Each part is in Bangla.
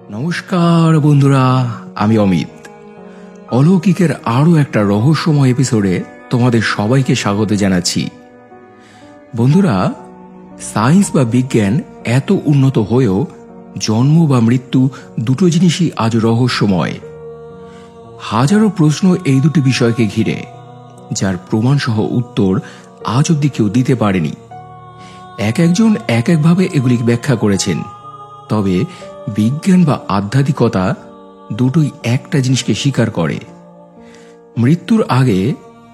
নমস্কার বন্ধুরা, আমি অমিত। অলৌকিকের আরও একটা রহস্যময় এপিসোডে তোমাদের সবাইকে স্বাগত জানাচ্ছি। বন্ধুরা, সায়েন্স বা বিজ্ঞান এত উন্নত হয়েও জন্ম বা মৃত্যু দুটো জিনিসই আজ রহস্যময়। হাজারো প্রশ্ন এই দুটি বিষয়কে ঘিরে, যার প্রমাণসহ উত্তর আজ অব্দি কেউ দিতে পারেনি। এক একজন এক একভাবে এগুলি ব্যাখ্যা করেছেন, তবে বিজ্ঞান বা আধ্যাত্মিকতা দুটোই একটা জিনিসকে স্বীকার করে: মৃত্যুর আগে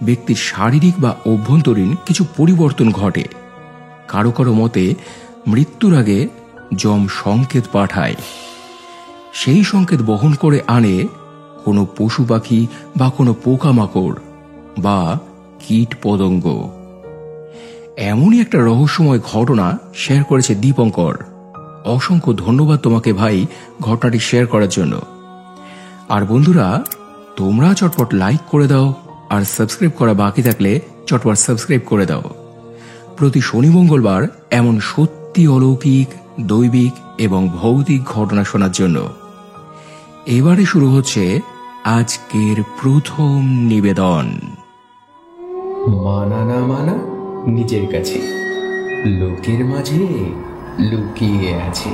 ব্যক্তির শারীরিক বা অভ্যন্তরীণ কিছু পরিবর্তন ঘটে। কারো কারো মতে মৃত্যুর আগে যম সংকেত পাঠায়, সেই সংকেত বহন করে আনে কোনো পশু পাখি বা কোনো পোকামাকড় বা কীট পতঙ্গ। এমনই একটা রহস্যময় ঘটনা শেয়ার করেছে দীপঙ্কর। অসংখ্য ধন্যবাদ তোমাকে ভাই ঘটনাটি শেয়ার করার জন্য। আর বন্ধুরা, তোমরা চটপট লাইক করে দাও, আর সাবস্ক্রাইব করা বাকি থাকলে চটপট সাবস্ক্রাইব করে দাও। প্রতি শনি মঙ্গলবার এমন সত্যি অলৌকিক, দৈবিক এবং ভৌতিক ঘটনা শোনার জন্য এবারে শুরু হচ্ছে আজকের প্রথম নিবেদন। মানা না মানা নিজের কাছে, লোকের মাঝে লুকিয়ে আছে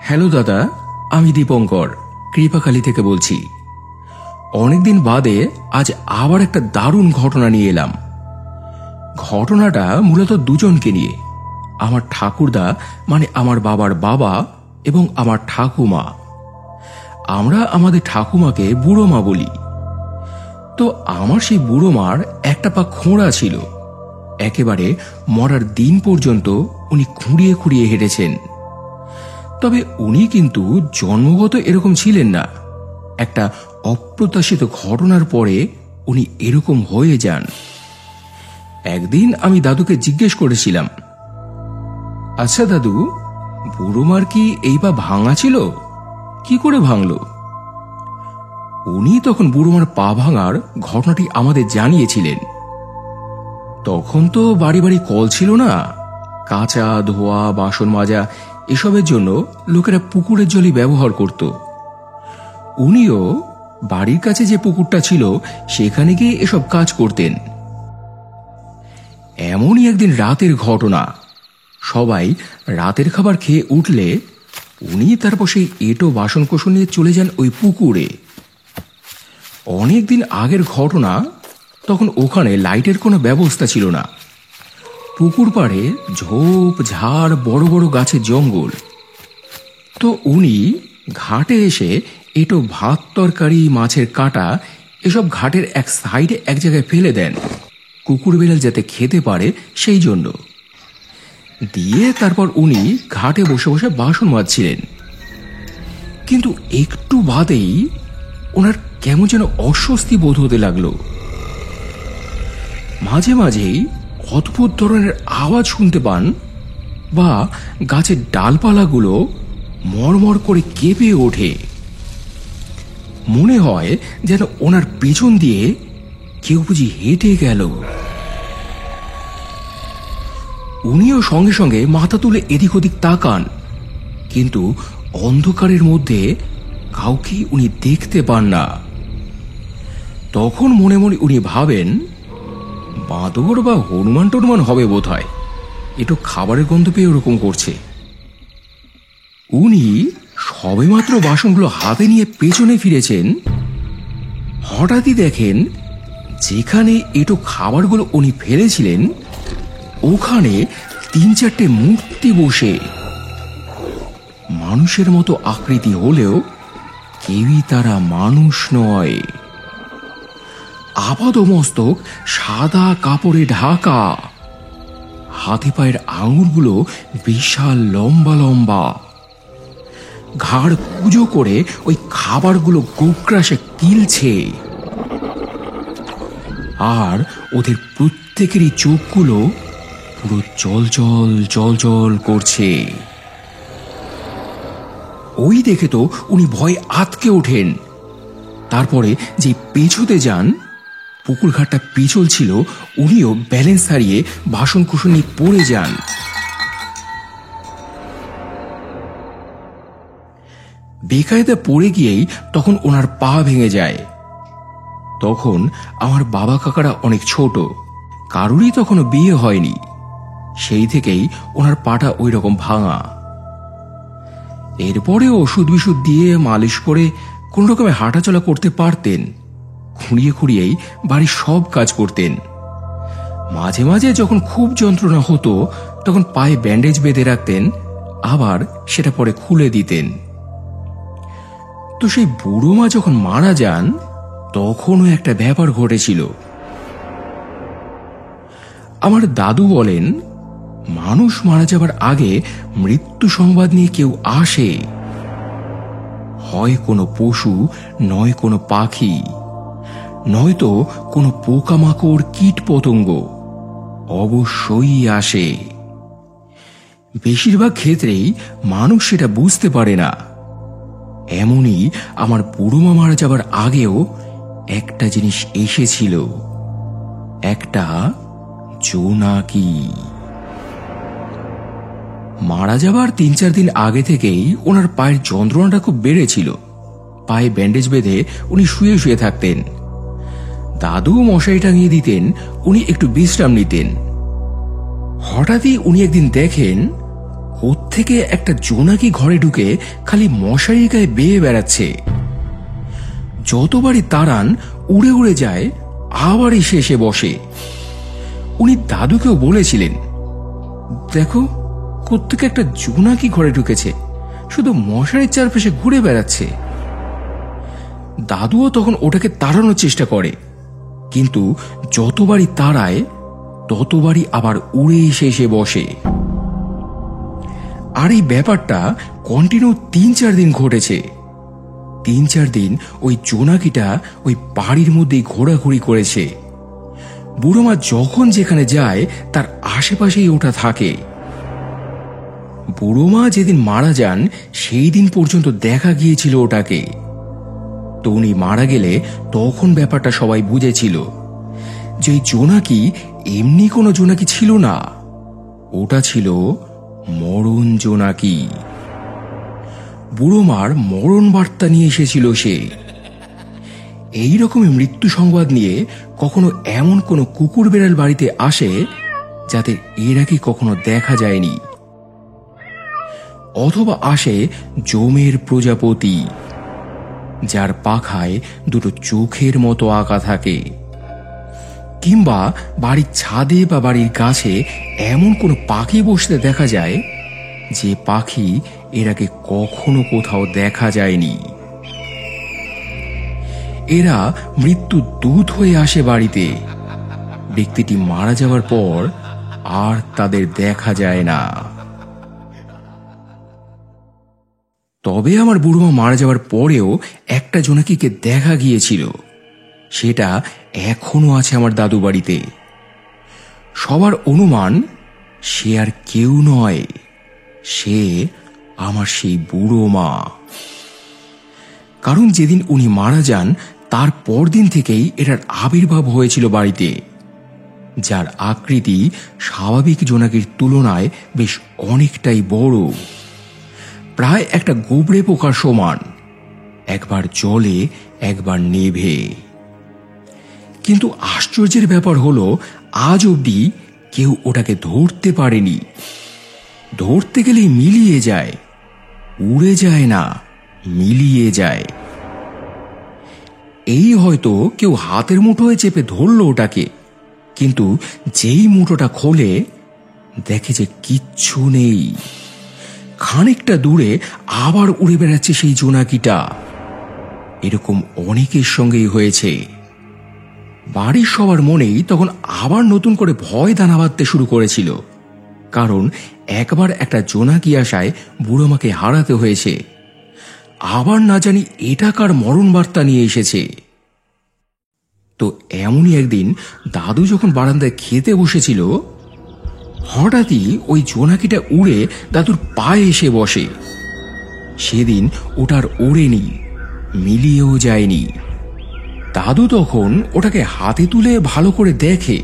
হ্যালো দাদা, আমি দীপঙ্কর কৃপাখালী থেকে বলছি। অনেকদিন বাদে আজ আবার একটা দারুণ ঘটনা নিয়ে এলাম। ঘটনাটা মূলত দুজনকে নিয়ে, আমার ঠাকুরদা মানে আমার বাবার বাবা এবং আমার ঠাকুমা। আমরা আমাদের ঠাকুমাকে বুড়ো মা বলি। তো আমার সেই বুড়ো মার একটা পা খোঁড়া ছিল। একেবারে মরার দিন পর্যন্ত উনি খুঁড়িয়ে খুঁড়িয়ে হেঁটেছেন। তবে উনি কিন্তু জন্মগত এরকম ছিলেন না। একটা অপ্রত্যাশিত ঘটনার পরে উনি এরকম হয়ে যান। একদিন আমি দাদুকে জিজ্ঞেস করেছিলাম, আচ্ছা দাদু, বুড়োমার কি এই পা ভাঙা ছিল? কি করে ভাঙলো? উনি তখন বুড়োমার পা ভাঙার ঘটনাটি আমাদের জানিয়েছিলেন। তখন তো বাড়ি বাড়ি কল ছিল না। কাঁচা ধোয়া, বাসন মাজা এসবের জন্য লোকেরা পুকুরের জলই ব্যবহার করত। উনিও বাড়ির কাছে যে পুকুরটা ছিল সেখানে গিয়ে এসব কাজ করতেন। এমনই একদিন রাতের ঘটনা। সবাই রাতের খাবার খেয়ে উঠলে উনি তারপর সেই এঁটো বাসনকোসন নিয়ে চলে যান ওই পুকুরে। অনেকদিন আগের ঘটনা, তখন ওখানে লাইটের কোনো ব্যবস্থা ছিল না। পুকুর পাড়ে ঝোপ ঝাড়, বড় বড় গাছের জঙ্গল। তো উনি ঘাটে এসে এঁটো ভাত, তরকারি, মাছের কাঁটা এসব ঘাটের এক সাইডে এক জায়গায় ফেলে দেন, কুকুর বিড়াল যাতে খেতে পারে সেই জন্য। দিয়ে তারপর উনি ঘাটে বসে বসে বাসন মাজছিলেন। কিন্তু একটু বাদেই ওনার কেমন যেন অস্বস্তি বোধ হতে লাগলো। মাঝে মাঝেই অদ্ভুত ধরনের আওয়াজ শুনতে পান, বা গাছের ডালপালাগুলো মরমর করে কেঁপে ওঠে। মনে হয় যেন ওনার পেছন দিয়ে কেউ বুঝি হেঁটে গেল। উনিও সঙ্গে সঙ্গে মাথা তুলে এদিক ওদিক তাকান, কিন্তু অন্ধকারের মধ্যে কাউকে উনি দেখতে পান না। তখন মনে মনে উনি ভাবেন, বাঁদর বা হনুমান টনুমান হবে বোধ হয়, একটু খাবারের গন্ধ পেয়ে ওরকম করছে। উনি সবেমাত্র বাসনগুলো হাতে নিয়ে পেছনে ফিরেছেন, হঠাৎই দেখেন যেখানে একটু খাবারগুলো উনি ফেলেছিলেন ওখানে 3-4টে মূর্তি বসে। মানুষের মতো আকৃতি হলেও কেউই তারা মানুষ নয়। আপাদমস্তক সাদা কাপড়ে ঢাকা, হাতে পায়ের আঙুলগুলো বিশাল লম্বা লম্বা, ঘাড় কুঁজো করে ওই খাবারগুলো গোগ্রাসে গিলছে। আর ওদের প্রত্যেকেরই চোখগুলো পুরো জলজল জলজল করছে। ওই দেখে তো উনি ভয়ে আঁতকে ওঠেন। তারপরে যে পেছতে যান পুকুর ঘাটটা পিছল ছিল, উনিও ব্যালেন্স হারিয়ে বাসন কুসন নিয়ে পড়ে যান। বেকায়দা পড়ে গিয়েই তখন ওনার পা ভেঙে যায়। তখন আমার বাবা কাকারা অনেক ছোট, কারুরই তখনও বিয়ে হয়নি। সেই থেকেই ওনার পাটা ওই রকম ভাঙা। এরপরে ওষুধ বিষুধ দিয়ে মালিশ করে কোন রকমে হাঁটাচলা করতে পারতেন। খুঁড়িয়ে খুঁড়িয়েই বাড়ির সব কাজ করতেন। মাঝে মাঝে যখন খুব যন্ত্রণা হতো তখন পায়ে ব্যান্ডেজ বেঁধে রাখতেন, আবার সেটা পরে খুলে দিতেন। তো সেই বুড়ো মা যখন মারা যান তখনও একটা ব্যাপার ঘটেছিল। আমার দাদু বলেন, মানুষ মারা যাবার আগে মৃত্যু সংবাদ নিয়ে কেউ আসে, হয় কোনো পশু, নয় কোনো পাখি, নয়তো কোনো পোকামাকড় কীট পতঙ্গ, অবশ্যই আসে। বেশিরভাগ ক্ষেত্রেই মানুষ সেটা বুঝতে পারে না। এমনই আমার বুড়োমা মারা যাবার আগেও একটা জিনিস এসেছিল, একটা জোনাকি। মারা যাবার ৩-৪ দিন আগে থেকেই ওনার পায়ের যন্ত্রণাটা খুব বেড়েছিল। পায়ে ব্যান্ডেজ বেঁধে উনি শুয়ে শুয়ে থাকতেন। দাদু মশারি টাঙিয়ে দিতেন, উনি একটু বিশ্রাম নিতেন। হঠাৎই উনি একদিন দেখেন কোত্থেকে একটা জোনাকি ঘরে ঢুকে খালি মশারির গায়ে বেয়ে বেড়াচ্ছে। যতবারই তাড়ান উড়ে উড়ে যায়, আবার এসে এসে বসে। উনি দাদুকেও বলেছিলেন, দেখো কোত্থেকে একটা জোনাকি ঘরে ঢুকেছে, শুধু মশারির চারপাশে ঘুরে বেড়াচ্ছে। দাদুও তখন ওটাকে তাড়ানোর চেষ্টা করে, কিন্তু যতবারই তাড়ায় ততবারই আবার উড়ে এসে এসে বসে। আর এই ব্যাপারটা কন্টিনিউ ৩-৪ দিন ঘটেছে। ৩-৪ দিন ওই জোনাকিটা ওই বাড়ির মধ্যেই ঘোরাঘুরি করেছে। বুড়োমা যখন যেখানে যায় তার আশেপাশেই ওটা থাকে। বুড়োমা যেদিন মারা যান সেই দিন পর্যন্ত দেখা গিয়েছিল ওটাকে। তো উনি মারা গেলে তখন ব্যাপারটা সবাই বুঝেছিল যে ওই জোনাকি এমনি কোনো জোনাকি ছিল না, ওটা ছিল মরণ জোনাকি। বুড়োমার মরণ বার্তা নিয়ে এসেছিল সে। এইরকমই মৃত্যু সংবাদ নিয়ে কখনো এমন কোনো কুকুর বেড়াল বাড়িতে আসে যাতে এর আগে কখনো দেখা যায়নি, অথবা আসে জমের প্রজাপতি, যার পাখায় দুটো চোখের মতো আঁকা থাকে, কিংবা বাড়ির ছাদে বা বাড়ির গাছে এমন কোনো পাখি বসতে দেখা যায় যে পাখি এর আগে কখনো কোথাও দেখা যায়নি। এরা মৃত্যুর দূত হয়ে আসে বাড়িতে। ব্যক্তিটি মারা যাওয়ার পর আর তাদের দেখা যায় না। তবে আমার বুড়োমা মারা যাওয়ার পরেও একটা জোনাকিকে দেখা গিয়েছিল, সেটা এখনো আছে আমার দাদু বাড়িতে। সবার অনুমান সে আর কেউ নয়, সে আমার সেই বুড়ো মা। কারণ যেদিন উনি মারা যান তার পরদিন থেকেই এটার আবির্ভাব হয়েছিল বাড়িতে, যার আকৃতি স্বাভাবিক জোনাকির তুলনায় বেশ অনেকটাই বড়, প্রায় একটা গোবরে পোকার সমান, একবার জ্বলে একবার নেভে। কিন্তু আশ্চর্যের ব্যাপার হলো আজ অবধি কেউ ওটাকে ধরতে পারেনি। ধরতে গেলেই মিলিয়ে যায়, উড়ে যায় না, মিলিয়ে যায়। এই হয়তো কেউ হাতের মুঠোয় চেপে ধরলো ওটাকে, কিন্তু যেই মুঠোটা খোলে দেখে যে কিচ্ছু নেই। খানিকটা দূরে আবার উড়ে বেড়াচ্ছে সেই জোনাকিটা। এরকম অনেকের সঙ্গেই হয়েছে। বাড়ির সবার মনেই তখন আবার নতুন করে ভয় দানা বাঁধতে শুরু করেছিল, কারণ একবার একটা জোনাকি আসায় বুড়োমাকে হারাতে হয়েছে, আবার না জানি এটা কার মরণ বার্তা নিয়ে এসেছে। তো এমনই একদিন দাদু যখন বারান্দায় খেতে বসেছিল, হঠাৎই ওই জোনাকিটা উড়ে দাদুর পায়ে এসে বসে। সেদিন ওটার ওড়েনি, মিলিয়েও যায়নি। দাদু তখন ওটাকে হাতে তুলে ভালো করে দেখে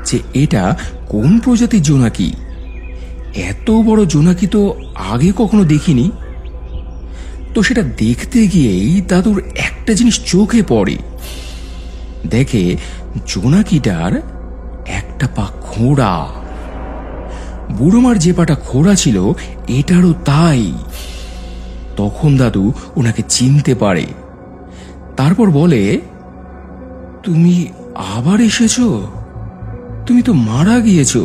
যে এটা কোন প্রজাতির জোনাকি। এত বড় জোনাকি তো আগে কখনো দেখিনি। তো সেটা দেখতে গিয়েই দাদুর একটা জিনিস চোখে পড়ে। দেখে জোনাকিটার একটা পা খোঁড়া। বুড়োমার যে পাটা খোঁড়া ছিল এটারও তাই। তখন দাদু ওনাকে চিনতে পারে। তারপর বলে, তুমি আবার এসেছো? তুমি তো মারা গিয়েছো,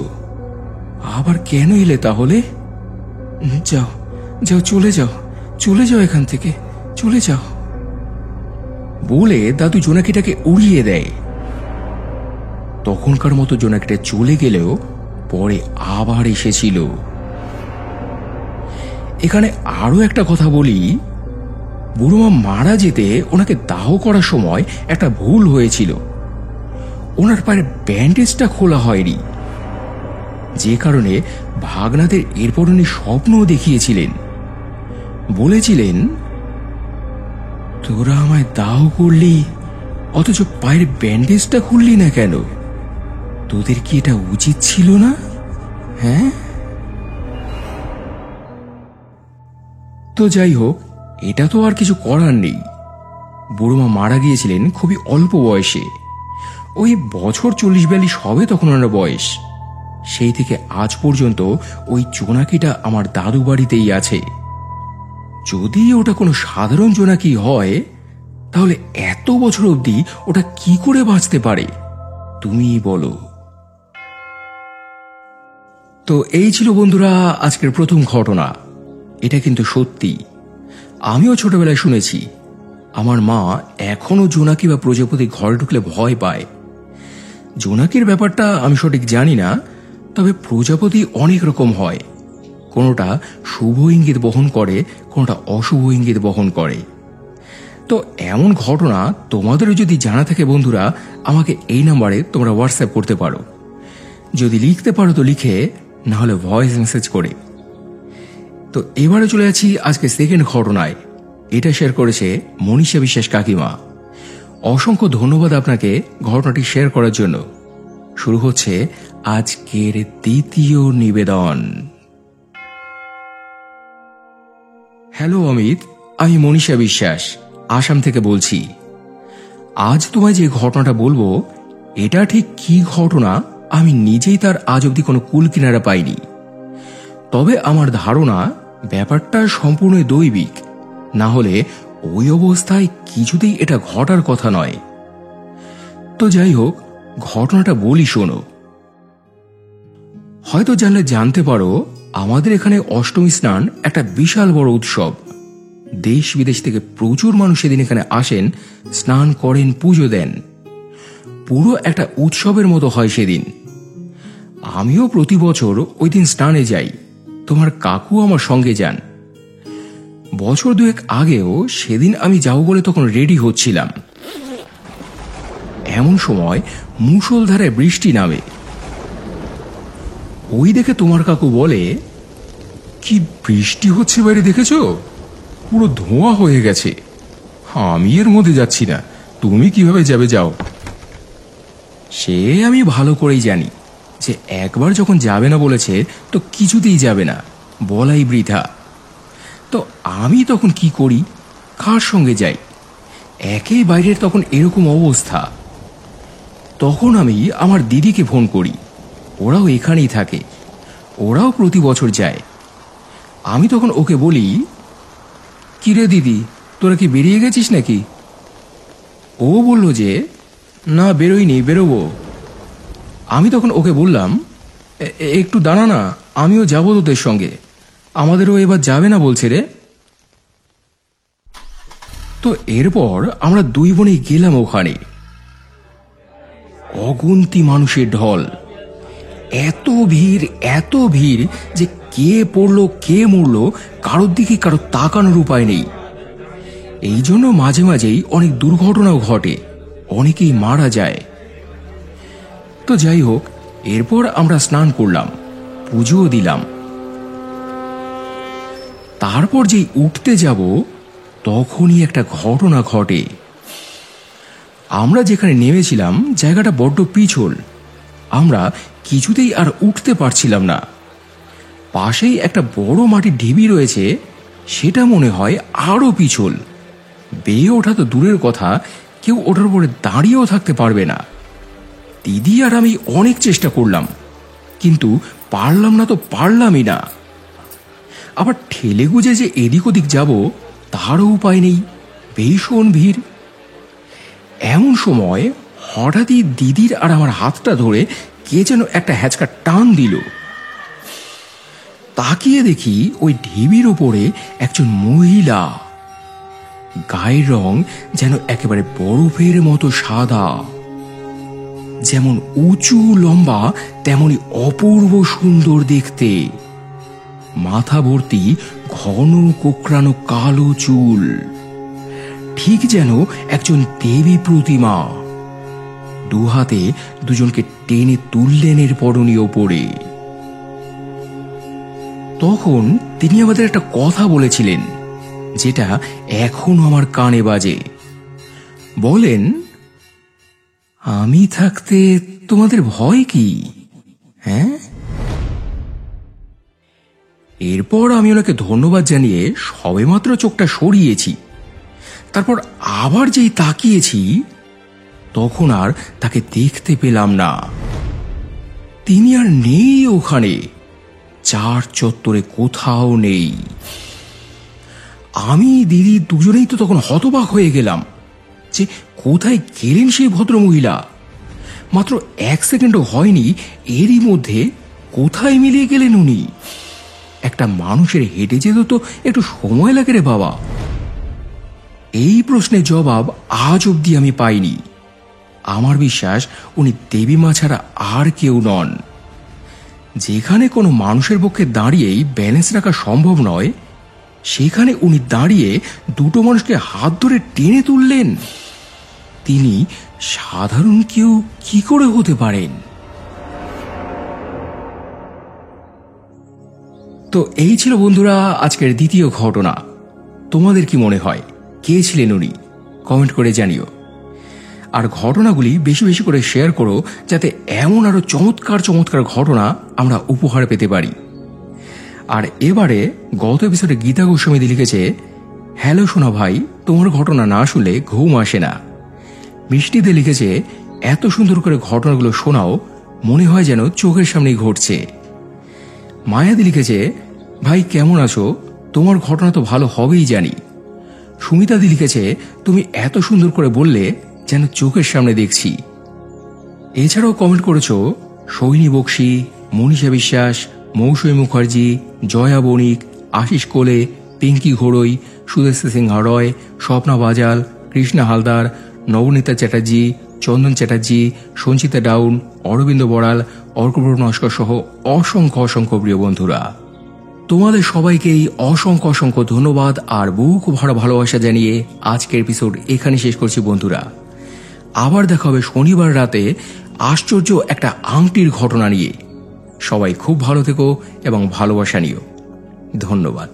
আবার কেন এলে তাহলে? যাও যাও, চলে যাও, চলে যাও এখান থেকে, চলে যাও বলে দাদু জোনাকিটাকে উড়িয়ে দেয়। তখনকার মতো জোনাকিটা চলে গেলেও পরে আবার এসেছিল। এখানে আরো একটা কথা বলি, বুড়োমা মারা যেতে ওনাকে দাহ করার সময় একটা ভুল হয়েছিল। ওনার পায়ের ব্যান্ডেজটা খোলা হয়নি, যে কারণে ভাগনাদের এরপর উনি স্বপ্নও দেখিয়েছিলেন। বলেছিলেন, তোরা আমায় দাহ করলি অথচ পায়ের ব্যান্ডেজটা খুললি না কেন? তোদের কি এটা উচিত ছিল না? হ্যাঁ। তো যাই হোক, এটা তো আর কিছু করার নেই। বুড়োমা মারা গিয়েছিলেন খুবই অল্প বয়সে, ওই বছর 40-42 হবে তখন ওনার বয়স। সেই থেকে আজ পর্যন্ত ওই জোনাকিটা আমার দাদু বাড়িতেই আছে। যদি ওটা কোনো সাধারণ জোনাকি হয় তাহলে এত বছর অবধি ওটা কি করে বাঁচতে পারে তুমি বলো। তো এই ছিল বন্ধুরা আজকের প্রথম ঘটনা। এটা কিন্তু সত্যি, আমিও ছোটবেলায় শুনেছি। আমার মা এখনো জোনাকি বা প্রজাপতি ঘরে ঢুকলে ভয় পায়। জোনাকির ব্যাপারটা আমি সঠিক জানি না, তবে প্রজাপতি অনেক রকম হয়। কোনোটা শুভ ইঙ্গিত বহন করে, কোনোটা অশুভ ইঙ্গিত বহন করে। তো এমন ঘটনা তোমাদেরও যদি জানা থাকে বন্ধুরা, আমাকে এই নাম্বারে তোমরা হোয়াটসঅ্যাপ করতে পারো। যদি লিখতে পারো তো লিখে, না হলে ভয়েস মেসেজ করে। তো এবারে চলে যাচ্ছি আজকে সেকেন্ড ঘটনায়। এটা শেয়ার করেছে মনীষা বিশ্বাস কাকিমা। অসংখ্য ধন্যবাদ আপনাকে ঘটনাটি শেয়ার করার জন্য। শুরু হচ্ছে আজকের দ্বিতীয় নিবেদন। হ্যালো অমিত, আমি মনীষা বিশ্বাস আসাম থেকে বলছি। আজ তোমায় যে ঘটনাটা বলবো এটা ঠিক কি ঘটনা আমি নিজেই তার আজ অব্দি কোনো কুল কিনারা পাইনি। তবে আমার ধারণা ব্যাপারটা সম্পূর্ণ দৈবিক, না হলে ওই অবস্থায় কিছুতেই এটা ঘটার কথা নয়। তো যাই হোক, ঘটনাটা বলি শোনো। হয়তো জানলে জানতে পারো, আমাদের এখানে অষ্টমী স্নান একটা বিশাল বড় উৎসব। দেশ বিদেশ থেকে প্রচুর মানুষ সেদিন এখানে আসেন, স্নান করেন, পুজো দেন। পুরো একটা উৎসবের মতো হয় সেদিন। আমিও প্রতি বছর ওই দিন স্নানে যাই, তোমার কাকু আমার সঙ্গে যান। বছর দুয়েক আগেও সেদিন আমি যাব বলে তখন রেডি হচ্ছিলাম। এমন সময় মুষলধারে বৃষ্টি নামে। ওই দেখে তোমার কাকু বলে, কি বৃষ্টি হচ্ছে বাইরে দেখেছো? পুরো ধোঁয়া হয়ে গেছে। আমি এর মধ্যে যাচ্ছি না, তুমি কিভাবে যাবে যাও। সে আমি ভালো করেই জানি যে একবার যখন যাবে না বলেছে তো কিছুতেই যাবে না, বলাই বৃথা। তো আমি তখন কি করি, কার সঙ্গে যাই? একেই বাইরের তখন এরকম অবস্থা। তখন আমি আমার দিদিকে ফোন করি, ওরাও এখানেই থাকে, ওরাও প্রতি বছর যায়। আমি তখন ওকে বলি, কিরে দিদি, তোরা কি বেরিয়ে গেছিস নাকি? ও বলল যে না, বেরোইনি, বেরোবো। আমি তখন ওকে বললাম, একটু দাঁড়া না, আমিও যাবো তোদের সঙ্গে, আমাদেরও এবার যাবে না বলছে রে। তো এরপর আমরা দুই বোনেই গেলাম ওখানে। অগুন্তি মানুষের ঢল, এত ভিড় যে কে পড়লো কে মরলো কারোর দিকে কারো তাকানোর উপায় নেই। এই জন্য মাঝে মাঝেই অনেক দুর্ঘটনাও ঘটে, অনেকেই মারা যায়। তো যাই হোক, এরপর আমরা স্নান করলাম, পুজোও দিলাম। তারপর যেই উঠতে যাব তখনই একটা ঘটনা ঘটে। আমরা যেখানে নেমেছিলাম জায়গাটা বড্ড পিছল, আমরা কিছুতেই আর উঠতে পারছিলাম না। পাশেই একটা বড় মাটির ঢিবি রয়েছে, সেটা মনে হয় আরো পিছল। বেয়ে ওঠা তো দূরের কথা, কেউ ওঠার উপরে দাঁড়িয়েও থাকতে পারবে না। দিদি আর আমি অনেক চেষ্টা করলাম, কিন্তু পারলাম না তো পারলামই না। আবার ঠেলে গুজে যে এদিক ওদিক যাব তারও উপায় নেই, ভীষণ ভিড়। এমন সময় হঠাৎই দিদির আর আমার হাতটা ধরে কে যেন একটা হ্যাচকা টান দিল। তাকিয়ে দেখি ওই ঢিবির ওপরে একজন মহিলা, গায়ের রং যেন একেবারে বরফের মতো সাদা, যেমন উঁচু লম্বা তেমনি অপূর্ব সুন্দর দেখতে, মাথা ভর্তি ঘন কোকড়ানো কালো চুল, ঠিক যেন একজন দেবী প্রতিমা। দুহাতে দুজনকে টেনে তুললেন এর পরনী ওপরে। তখন তিনি আমাদের একটা কথা বলেছিলেন, যেটা এখনো আমার কানে বাজে। বলেন, আমি থাকতে তোমাদের ভয় কি? হ্যাঁ। এরপর আমি ওনাকে ধন্যবাদ জানিয়ে সবেমাত্র চোখটা সরিয়েছি। তারপর আবার যেই তাকিয়েছি, তখন আর তাকে দেখতে পেলাম না। তিনি আর নেই ওখানে, চার চত্বরে কোথাও নেই। আমি দিদি দুজনেই তো তখন হতবাক হয়ে গেলাম যে কোথায় গেলেন সেই ভদ্রমহিলা। মাত্র 1 সেকেন্ডও হয়নি, এরই মধ্যে কোথায় মিলিয়ে গেলেন উনি। একটা মানুষের হেঁটে যেতে তো একটু সময় লাগে রে বাবা। এই প্রশ্নের জবাব আজ অবধি আমি পাইনি। আমার বিশ্বাস উনি দেবী মা ছাড়া আর কেউ নন। যেখানে কোনো মানুষের পক্ষে দাঁড়িয়েই ব্যালেন্স রাখা সম্ভব নয়, সেখানে উনি দাঁড়িয়ে দুটো মানুষকে হাত ধরে টেনে তুললেন। তিনি সাধারণ কেউ কি করে হতে পারেন? তো এই ছিল বন্ধুরা আজকের দ্বিতীয় ঘটনা। তোমাদের কি মনে হয়, কে ছিলেন উনি? কমেন্ট করে জানিও। আর ঘটনাগুলি বেশি বেশি করে শেয়ার করো, যাতে এমন আরো চমৎকার চমৎকার ঘটনা আমরা উপহার পেতে পারি। আর এবারে গত এপিসোডে গীতা গোস্বামী লিখেছে, হ্যালো সোনা ভাই, তোমার ঘটনা না শুনলে ঘুম আসে না। মিষ্টিতে লিখেছে, এত সুন্দর করে ঘটনাগুলো শোনাও, মনে হয় যেন চোখের সামনেই ঘটছে। মায়াদি লিখেছে, ভাই কেমন আছো? তোমার ঘটনা তো ভালো হবেই জানি। সুমিতাদি লিখেছে, তুমি এত সুন্দর করে বললে যেন চোখের সামনে দেখছি। এছাড়াও কমেন্ট করেছো সৈনী বক্সি, মনীষা বিশ্বাস, মৌসুমী মুখার্জি, জয়া বণিক, আশিস কোলে, পিঙ্কি ঘোড়ই, সুদেশা সিংহা রয়, স্বপ্না বাজাল, কৃষ্ণা হালদার, নবনীতা চ্যাটার্জি, চন্দন চ্যাটার্জি, সঞ্চিতা ডাউন, অরবিন্দ বড়াল, অর্কপ্রভ নস্কর সহ অসংখ্য অসংখ্য প্রিয় বন্ধুরা, তোমাদের সবাইকেই অসংখ্য অসংখ্য ধন্যবাদ আর বুক ভরা ভালোবাসা জানিয়ে আজকের এপিসোড এখানে শেষ করছি বন্ধুরা। আবার দেখা হবে শনিবার রাতে আশ্চর্য একটা আংটির ঘটনা নিয়ে। সবাই খুব ভালো থেকো এবং ভালোবাসা নিও। ধন্যবাদ।